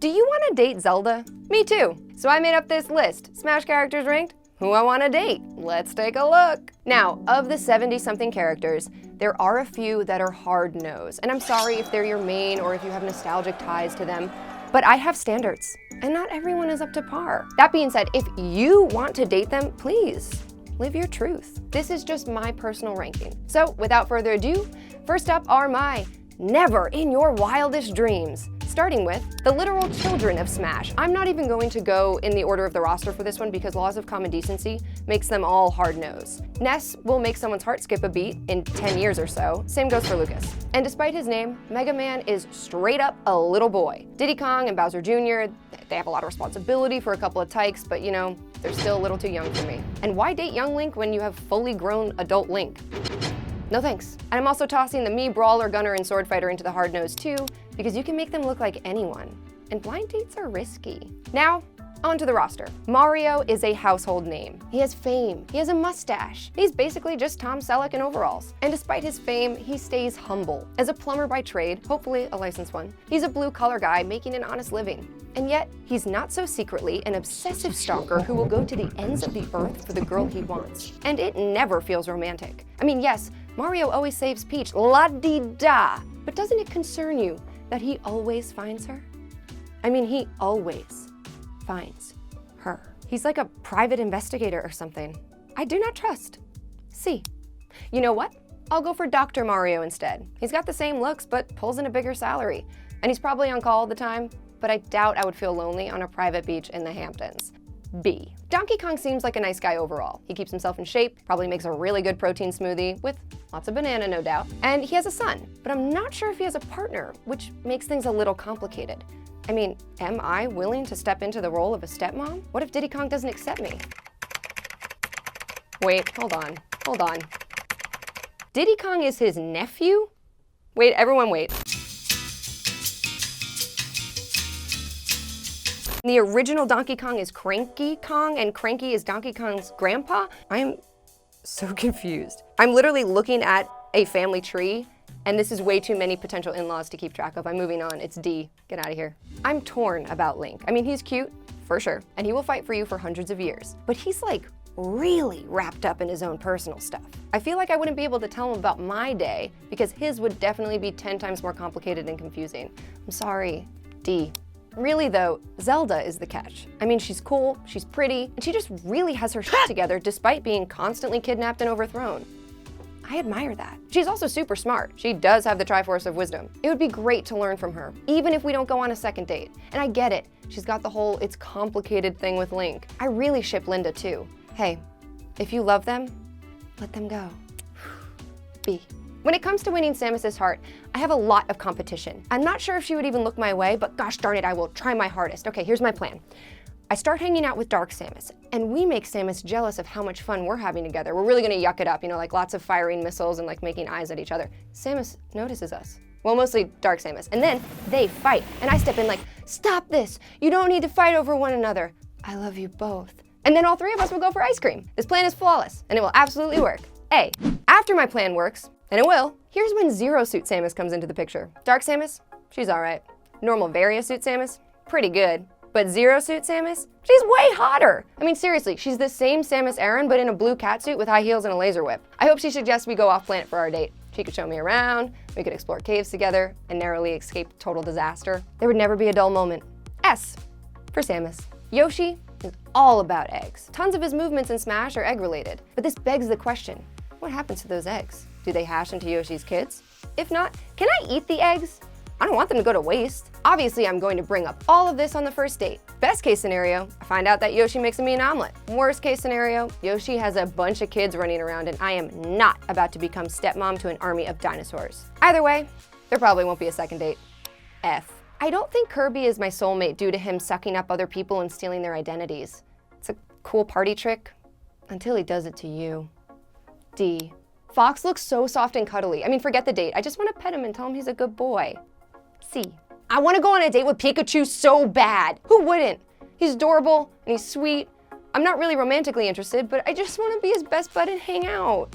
Do you want to date Zelda? Me too. So I made up this list. Smash characters ranked, who I want to date. Let's take a look. Now, of the 70-something characters, there are a few that are hard-nosed. And I'm sorry if they're your main or if you have nostalgic ties to them, but I have standards, and not everyone is up to par. That being said, if you want to date them, please live your truth. This is just my personal ranking. So without further ado, first up are my never in your wildest dreams. Starting with the literal children of Smash. I'm not even going to go in the order of the roster for this one because laws of common decency makes them all hard-nosed. Ness will make someone's heart skip a beat in 10 years or so. Same goes for Lucas. And despite his name, Mega Man is straight up a little boy. Diddy Kong and Bowser Jr., they have a lot of responsibility for a couple of tykes, but you know, they're still a little too young for me. And why date young Link when you have fully grown adult Link? No thanks. And I'm also tossing the Mii Brawler, Gunner, and Sword Fighter into the hard nose too, because you can make them look like anyone. And blind dates are risky. Now, onto the roster. Mario is a household name. He has fame. He has a mustache. He's basically just Tom Selleck in overalls. And despite his fame, he stays humble. As a plumber by trade, hopefully a licensed one, he's a blue-collar guy making an honest living. And yet, he's not so secretly an obsessive stalker who will go to the ends of the earth for the girl he wants. And it never feels romantic. I mean, yes, Mario always saves Peach, la-di-da, but doesn't it concern you that he always finds her? I mean, he always finds her. He's like a private investigator or something. I do not trust. See. You know what? I'll go for Dr. Mario instead. He's got the same looks, but pulls in a bigger salary. And he's probably on call all the time, but I doubt I would feel lonely on a private beach in the Hamptons. B. Donkey Kong seems like a nice guy overall. He keeps himself in shape, probably makes a really good protein smoothie, with lots of banana, no doubt. And he has a son, but I'm not sure if he has a partner, which makes things a little complicated. I mean, am I willing to step into the role of a stepmom? What if Diddy Kong doesn't accept me? Wait, hold on. Diddy Kong is his nephew? Wait, everyone wait. The original Donkey Kong is Cranky Kong, and Cranky is Donkey Kong's grandpa? I am so confused. I'm literally looking at a family tree, and this is way too many potential in-laws to keep track of. I'm moving on. It's D. Get out of here. I'm torn about Link. I mean, he's cute, for sure, and he will fight for you for hundreds of years. But he's like really wrapped up in his own personal stuff. I feel like I wouldn't be able to tell him about my day because his would definitely be 10 times more complicated and confusing. I'm sorry, D. Really though, Zelda is the catch. I mean, she's cool, she's pretty, and she just really has her shit together despite being constantly kidnapped and overthrown. I admire that. She's also super smart. She does have the Triforce of Wisdom. It would be great to learn from her, even if we don't go on a second date. And I get it. She's got the whole it's complicated thing with Link. I really ship Linda too. Hey, if you love them, let them go. B. When it comes to winning Samus's heart, I have a lot of competition. I'm not sure if she would even look my way, but gosh darn it, I will try my hardest. Okay, here's my plan. I start hanging out with Dark Samus, and we make Samus jealous of how much fun we're having together. We're really gonna yuck it up, you know, like lots of firing missiles and like making eyes at each other. Samus notices us. Well, mostly Dark Samus. And then they fight, and I step in like, stop this. You don't need to fight over one another. I love you both. And then all three of us will go for ice cream. This plan is flawless, and it will absolutely work. A. After my plan works, and it will, here's when Zero Suit Samus comes into the picture. Dark Samus, she's all right. Normal Varia Suit Samus, pretty good. But Zero Suit Samus, she's way hotter. I mean, seriously, she's the same Samus Aran, but in a blue catsuit with high heels and a laser whip. I hope she suggests we go off planet for our date. She could show me around, we could explore caves together, and narrowly escape total disaster. There would never be a dull moment. S for Samus. Yoshi is all about eggs. Tons of his movements in Smash are egg-related. But this begs the question, what happens to those eggs? Do they hash into Yoshi's kids? If not, can I eat the eggs? I don't want them to go to waste. Obviously, I'm going to bring up all of this on the first date. Best case scenario, I find out that Yoshi makes me an omelet. Worst case scenario, Yoshi has a bunch of kids running around and I am not about to become stepmom to an army of dinosaurs. Either way, there probably won't be a second date. F. I don't think Kirby is my soulmate due to him sucking up other people and stealing their identities. It's a cool party trick until he does it to you. D. Fox looks so soft and cuddly. I mean, forget the date. I just want to pet him and tell him he's a good boy. C. I want to go on a date with Pikachu so bad. Who wouldn't? He's adorable and he's sweet. I'm not really romantically interested, but I just want to be his best bud and hang out.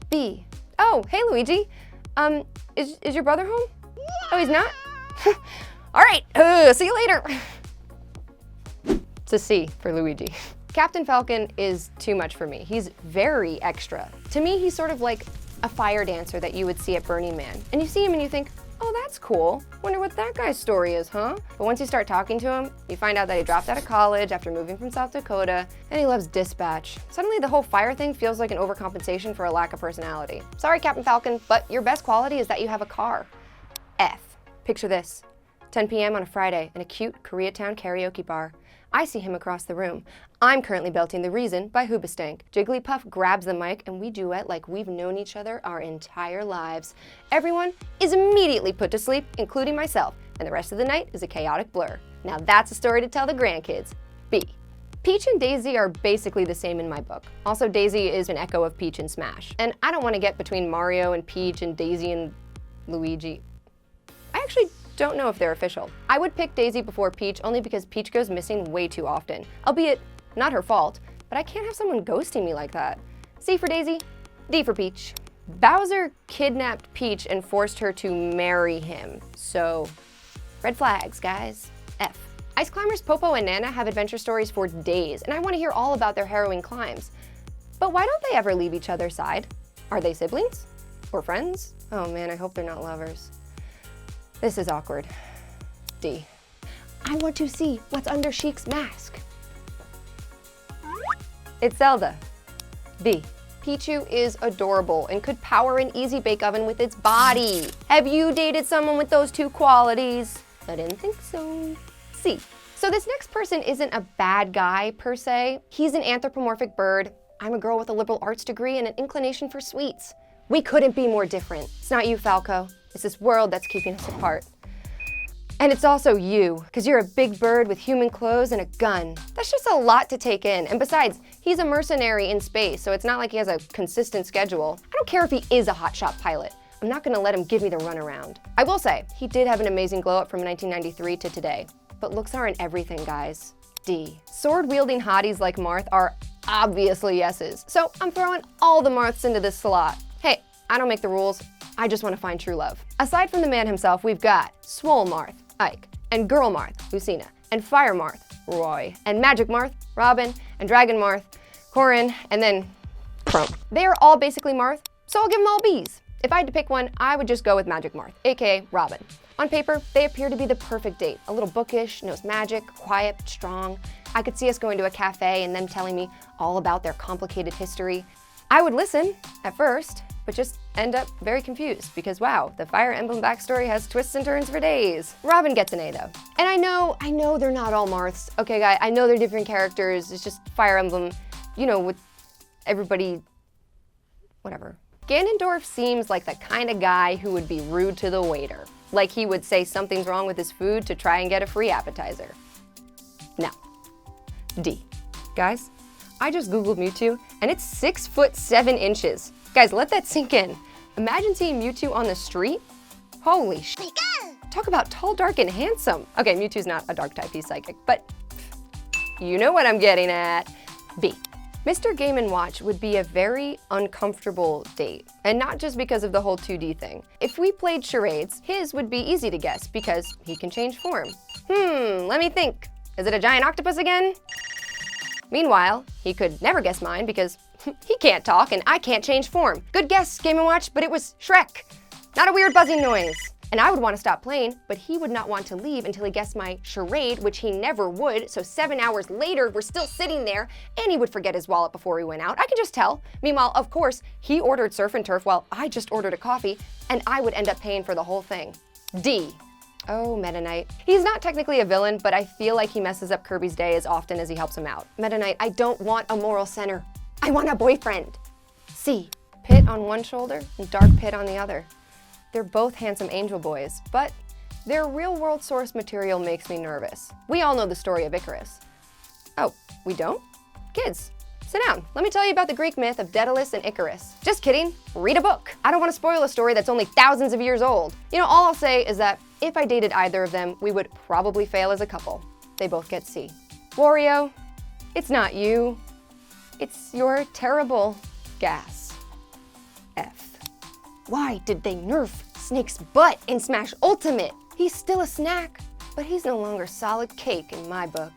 B. Oh, hey Luigi. Is your brother home? Oh, he's not? All right, see you later. It's a C for Luigi. Captain Falcon is too much for me. He's very extra. To me, he's sort of like a fire dancer that you would see at Burning Man. And you see him and you think, oh, that's cool. Wonder what that guy's story is, huh? But once you start talking to him, you find out that he dropped out of college after moving from South Dakota, and he loves dispatch. Suddenly the whole fire thing feels like an overcompensation for a lack of personality. Sorry, Captain Falcon, but your best quality is that you have a car. F. Picture this. 10 p.m. on a Friday in a cute Koreatown karaoke bar. I see him across the room. I'm currently belting The Reason by Hoobastank. Jigglypuff grabs the mic and we duet like we've known each other our entire lives. Everyone is immediately put to sleep, including myself, and the rest of the night is a chaotic blur. Now that's a story to tell the grandkids. B. Peach and Daisy are basically the same in my book. Also, Daisy is an echo of Peach and Smash. And I don't want to get between Mario and Peach and Daisy and Luigi. I actually don't know if they're official. I would pick Daisy before Peach only because Peach goes missing way too often. Albeit, not her fault, but I can't have someone ghosting me like that. C for Daisy, D for Peach. Bowser kidnapped Peach and forced her to marry him. So, red flags, guys. F. Ice climbers Popo and Nana have adventure stories for days, and I want to hear all about their harrowing climbs. But why don't they ever leave each other's side? Are they siblings? Or friends? Oh man, I hope they're not lovers. This is awkward. D. I want to see what's under Sheik's mask. It's Zelda. B. Pichu is adorable and could power an easy bake oven with its body. Have you dated someone with those two qualities? I didn't think so. C. So this next person isn't a bad guy per se. He's an anthropomorphic bird. I'm a girl with a liberal arts degree and an inclination for sweets. We couldn't be more different. It's not you, Falco. It's this world that's keeping us apart. And it's also you, because you're a big bird with human clothes and a gun. That's just a lot to take in. And besides, he's a mercenary in space, so it's not like he has a consistent schedule. I don't care if he is a hotshot pilot. I'm not gonna let him give me the runaround. I will say, he did have an amazing glow up from 1993 to today. But looks aren't everything, guys. D. Sword-wielding hotties like Marth are obviously yeses. So I'm throwing all the Marths into this slot. Hey, I don't make the rules. I just want to find true love. Aside from the man himself, we've got Swole Marth, Ike, and Girl Marth, Lucina, and Fire Marth, Roy, and Magic Marth, Robin, and Dragon Marth, Corin, and then Chrome. They are all basically Marth, so I'll give them all Bs. If I had to pick one, I would just go with Magic Marth, aka Robin. On paper, they appear to be the perfect date. A little bookish, knows magic, quiet, but strong. I could see us going to a cafe and them telling me all about their complicated history. I would listen at first, but just end up very confused because wow, the Fire Emblem backstory has twists and turns for days. Robin gets an A though. And I know they're not all Marths. Okay guys, I know they're different characters. It's just Fire Emblem, you know, with everybody, whatever. Ganondorf seems like the kind of guy who would be rude to the waiter. Like he would say something's wrong with his food to try and get a free appetizer. No. D. Guys, I just Googled Mewtwo and it's 6'7". Guys, let that sink in. Imagine seeing Mewtwo on the street. Holy sh**. Talk about tall, dark, and handsome. Okay, Mewtwo's not a dark type, he's psychic, but you know what I'm getting at. B. Mr. Game & Watch would be a very uncomfortable date, and not just because of the whole 2D thing. If we played charades, his would be easy to guess because he can change form. Let me think. Is it a giant octopus again? Meanwhile, he could never guess mine because he can't talk and I can't change form. Good guess, Game & Watch, but it was Shrek. Not a weird buzzing noise. And I would want to stop playing, but he would not want to leave until he guessed my charade, which he never would, so 7 hours later, we're still sitting there, and he would forget his wallet before we went out. I can just tell. Meanwhile, of course, he ordered surf and turf while I just ordered a coffee, and I would end up paying for the whole thing. D. Oh, Meta Knight. He's not technically a villain, but I feel like he messes up Kirby's day as often as he helps him out. Meta Knight, I don't want a moral center. I want a boyfriend. C. Pit on one shoulder and Dark Pit on the other. They're both handsome angel boys, but their real-world source material makes me nervous. We all know the story of Icarus. Oh, we don't? Kids, sit down. Let me tell you about the Greek myth of Daedalus and Icarus. Just kidding, read a book. I don't want to spoil a story that's only thousands of years old. You know, all I'll say is that if I dated either of them, we would probably fail as a couple. They both get C. Wario, it's not you. It's your terrible gas. F. Why did they nerf Snake's butt in Smash Ultimate? He's still a snack. but he's no longer solid cake in my book.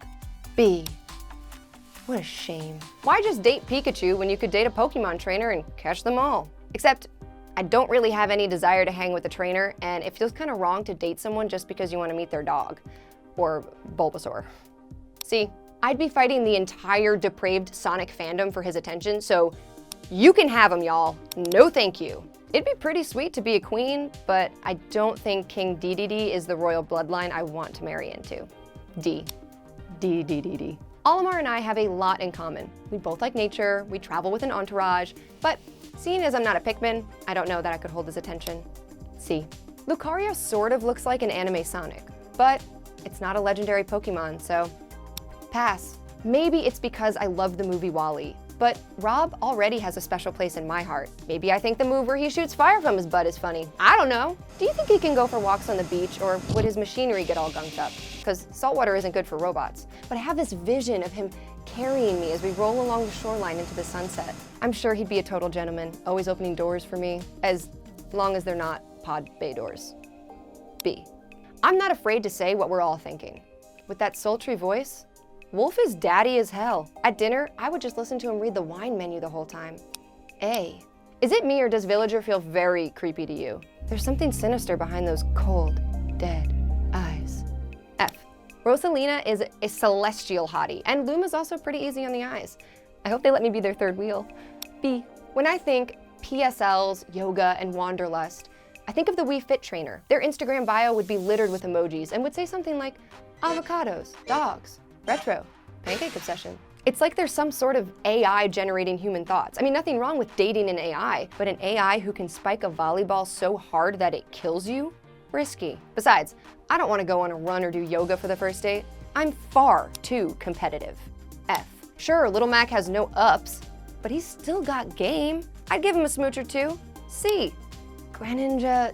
B. What a shame. Why just date Pikachu when you could date a Pokemon trainer and catch them all? Except, I don't really have any desire to hang with a trainer, and it feels kind of wrong to date someone just because you want to meet their dog. Or Bulbasaur. See, I'd be fighting the entire depraved Sonic fandom for his attention, so you can have him, y'all. No thank you. It'd be pretty sweet to be a queen, but I don't think King Dedede is the royal bloodline I want to marry into. D. D. Olimar and I have a lot in common. We both like nature, we travel with an entourage, but seeing as I'm not a Pikmin, I don't know that I could hold his attention. C. Lucario sort of looks like an anime Sonic, but it's not a legendary Pokemon, so pass. Maybe it's because I love the movie WALL-E, but Rob already has a special place in my heart. Maybe I think the move where he shoots fire from his butt is funny. I don't know. Do you think he can go for walks on the beach, or would his machinery get all gunked up? Because saltwater isn't good for robots. But I have this vision of him carrying me as we roll along the shoreline into the sunset. I'm sure he'd be a total gentleman, always opening doors for me, as long as they're not pod bay doors. B. I'm not afraid to say what we're all thinking. With that sultry voice, Wolf is daddy as hell. At dinner, I would just listen to him read the wine menu the whole time. A. Is it me, or does Villager feel very creepy to you? There's something sinister behind those cold, dead eyes. F. Rosalina is a celestial hottie, and Luma's also pretty easy on the eyes. I hope they let me be their third wheel. B. When I think PSLs, yoga, and wanderlust, I think of the Wii Fit trainer. Their Instagram bio would be littered with emojis and would say something like avocados, dogs, retro, pancake obsession. It's like there's some sort of AI generating human thoughts. I mean, nothing wrong with dating an AI, but an AI who can spike a volleyball so hard that it kills you? Risky. Besides, I don't want to go on a run or do yoga for the first date. I'm far too competitive. F. Sure, Little Mac has no ups, but he's still got game. I'd give him a smooch or two. C. Greninja,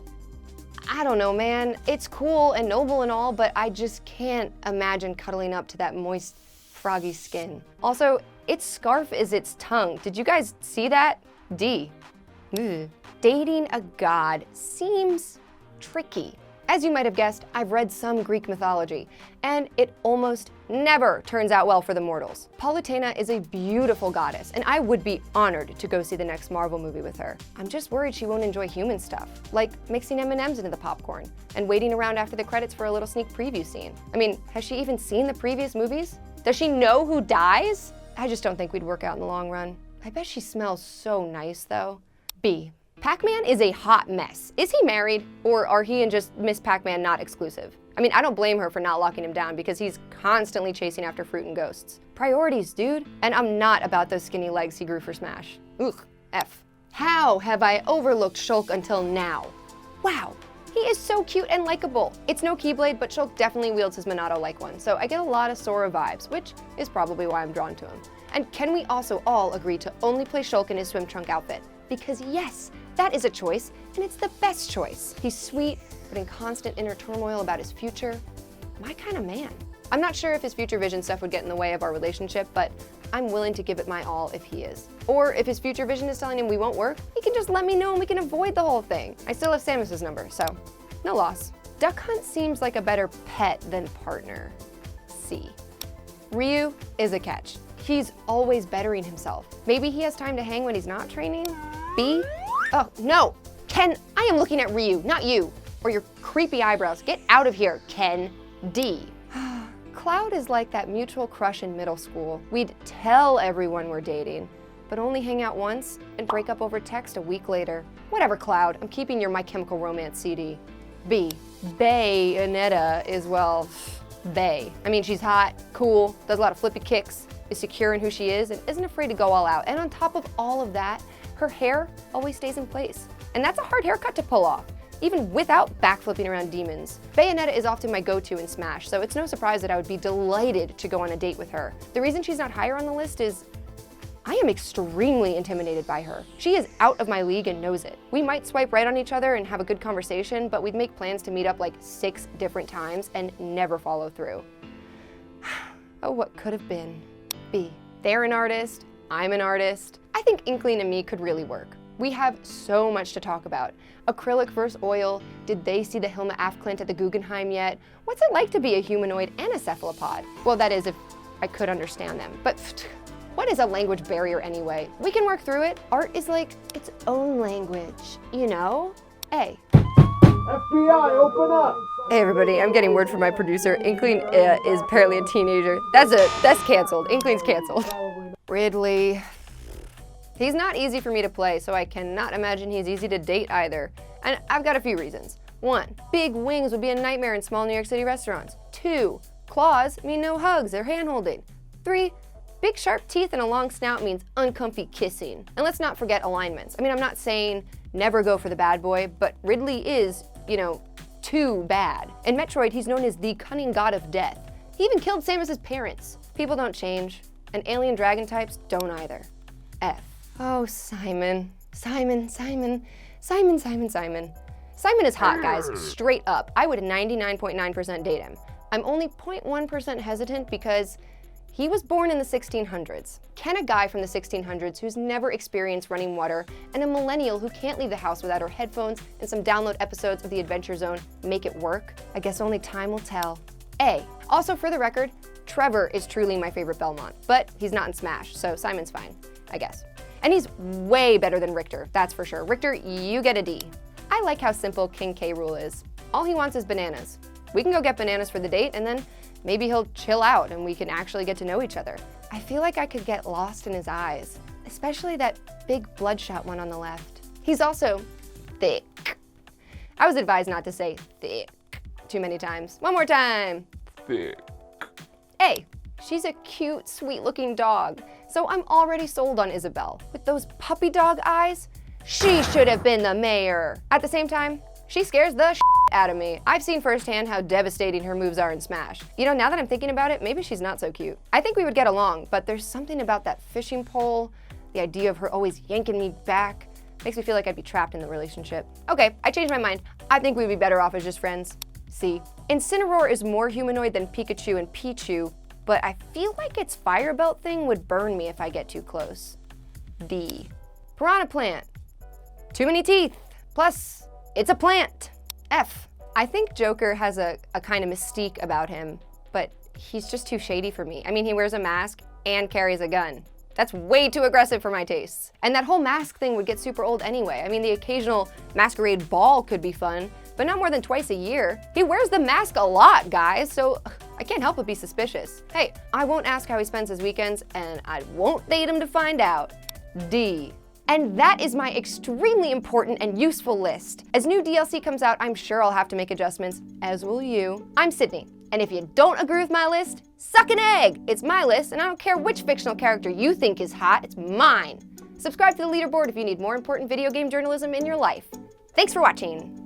I don't know, man. It's cool and noble and all, but I just can't imagine cuddling up to that moist, froggy skin. Also, its scarf is its tongue. Did you guys see that? D. Ugh. Dating a god seems tricky. As you might have guessed, I've read some Greek mythology, and it almost never turns out well for the mortals. Palutena is a beautiful goddess, and I would be honored to go see the next Marvel movie with her. I'm just worried she won't enjoy human stuff, like mixing M&Ms into the popcorn, and waiting around after the credits for a little sneak preview scene. I mean, has she even seen the previous movies? Does she know who dies? I just don't think we'd work out in the long run. I bet she smells so nice, though. B. Pac-Man is a hot mess. Is he married, or are he and just Miss Pac-Man not exclusive? I mean, I don't blame her for not locking him down because he's constantly chasing after fruit and ghosts. Priorities, dude. And I'm not about those skinny legs he grew for Smash. Ugh. F. How have I overlooked Shulk until now? Wow, he is so cute and likable. It's no Keyblade, but Shulk definitely wields his Monado like one, so I get a lot of Sora vibes, which is probably why I'm drawn to him. And can we also all agree to only play Shulk in his swim trunk outfit? Because yes, that is a choice, and it's the best choice. He's sweet, but in constant inner turmoil about his future. My kind of man. I'm not sure if his future vision stuff would get in the way of our relationship, but I'm willing to give it my all if he is. Or if his future vision is telling him we won't work, he can just let me know and we can avoid the whole thing. I still have Samus's number, so no loss. Duck Hunt seems like a better pet than partner. C. Ryu is a catch. He's always bettering himself. Maybe he has time to hang when he's not training? B? Oh, no! Ken, I am looking at Ryu, not you. Or your creepy eyebrows. Get out of here, Ken. D. Cloud is like that mutual crush in middle school. We'd tell everyone we're dating, but only hang out once and break up over text a week later. Whatever, Cloud, I'm keeping your My Chemical Romance CD. B. Bayonetta is, well, bae. I mean, she's hot, cool, does a lot of flippy kicks, is secure in who she is, and isn't afraid to go all out. And on top of all of that, her hair always stays in place. And that's a hard haircut to pull off, even without backflipping around demons. Bayonetta is often my go-to in Smash, so it's no surprise that I would be delighted to go on a date with her. The reason she's not higher on the list is I am extremely intimidated by her. She is out of my league and knows it. We might swipe right on each other and have a good conversation, but we'd make plans to meet up like 6 different times and never follow through. Oh, what could have been. B. They're an artist, I'm an artist. I think Inkling and me could really work. We have so much to talk about. Acrylic versus oil. Did they see the Hilma af Klint at the Guggenheim yet? What's it like to be a humanoid and a cephalopod? Well, that is if I could understand them. But what is a language barrier anyway? We can work through it. Art is like its own language, you know? Hey. FBI, open up! Hey everybody, I'm getting word from my producer. Inkling is apparently a teenager. That's canceled. Inkling's canceled. Ridley. He's not easy for me to play, so I cannot imagine he's easy to date either. And I've got a few reasons. 1, big wings would be a nightmare in small New York City restaurants. 2, claws mean no hugs or hand-holding. 3, big sharp teeth and a long snout means uncomfy kissing. And let's not forget alignments. I mean, I'm not saying never go for the bad boy, but Ridley is, too bad. In Metroid, he's known as the cunning god of death. He even killed Samus' parents. People don't change, and alien dragon types don't either. F. Oh, Simon. Simon is hot, guys, straight up. I would 99.9% date him. I'm only 0.1% hesitant because he was born in the 1600s. Can a guy from the 1600s who's never experienced running water and a millennial who can't leave the house without her headphones and some download episodes of The Adventure Zone make it work? I guess only time will tell. A. Also, for the record, Trevor is truly my favorite Belmont, but he's not in Smash, so Simon's fine, I guess. And he's way better than Richter, that's for sure. Richter, you get a D. I like how simple King K. Rool is. All he wants is bananas. We can go get bananas for the date, and then maybe he'll chill out and we can actually get to know each other. I feel like I could get lost in his eyes, especially that big bloodshot one on the left. He's also thick. I was advised not to say thick too many times. One more time. Thick. A. She's a cute, sweet-looking dog, so I'm already sold on Isabelle. With those puppy dog eyes, she should have been the mayor. At the same time, she scares the shit out of me. I've seen firsthand how devastating her moves are in Smash. Now that I'm thinking about it, maybe she's not so cute. I think we would get along, but there's something about that fishing pole, the idea of her always yanking me back, makes me feel like I'd be trapped in the relationship. Okay, I changed my mind. I think we'd be better off as just friends. C. Incineroar is more humanoid than Pikachu and Pichu, but I feel like its fire belt thing would burn me if I get too close. D. Piranha plant. Too many teeth. Plus, it's a plant. F. I think Joker has a kind of mystique about him, but he's just too shady for me. I mean, he wears a mask and carries a gun. That's way too aggressive for my tastes. And that whole mask thing would get super old anyway. I mean, the occasional masquerade ball could be fun, but not more than twice a year. He wears the mask a lot, guys, so I can't help but be suspicious. Hey, I won't ask how he spends his weekends, and I won't date him to find out. D. And that is my extremely important and useful list. As new DLC comes out, I'm sure I'll have to make adjustments, as will you. I'm Sydney, and if you don't agree with my list, suck an egg! It's my list, and I don't care which fictional character you think is hot, it's mine. Subscribe to the Leaderboard if you need more important video game journalism in your life. Thanks for watching.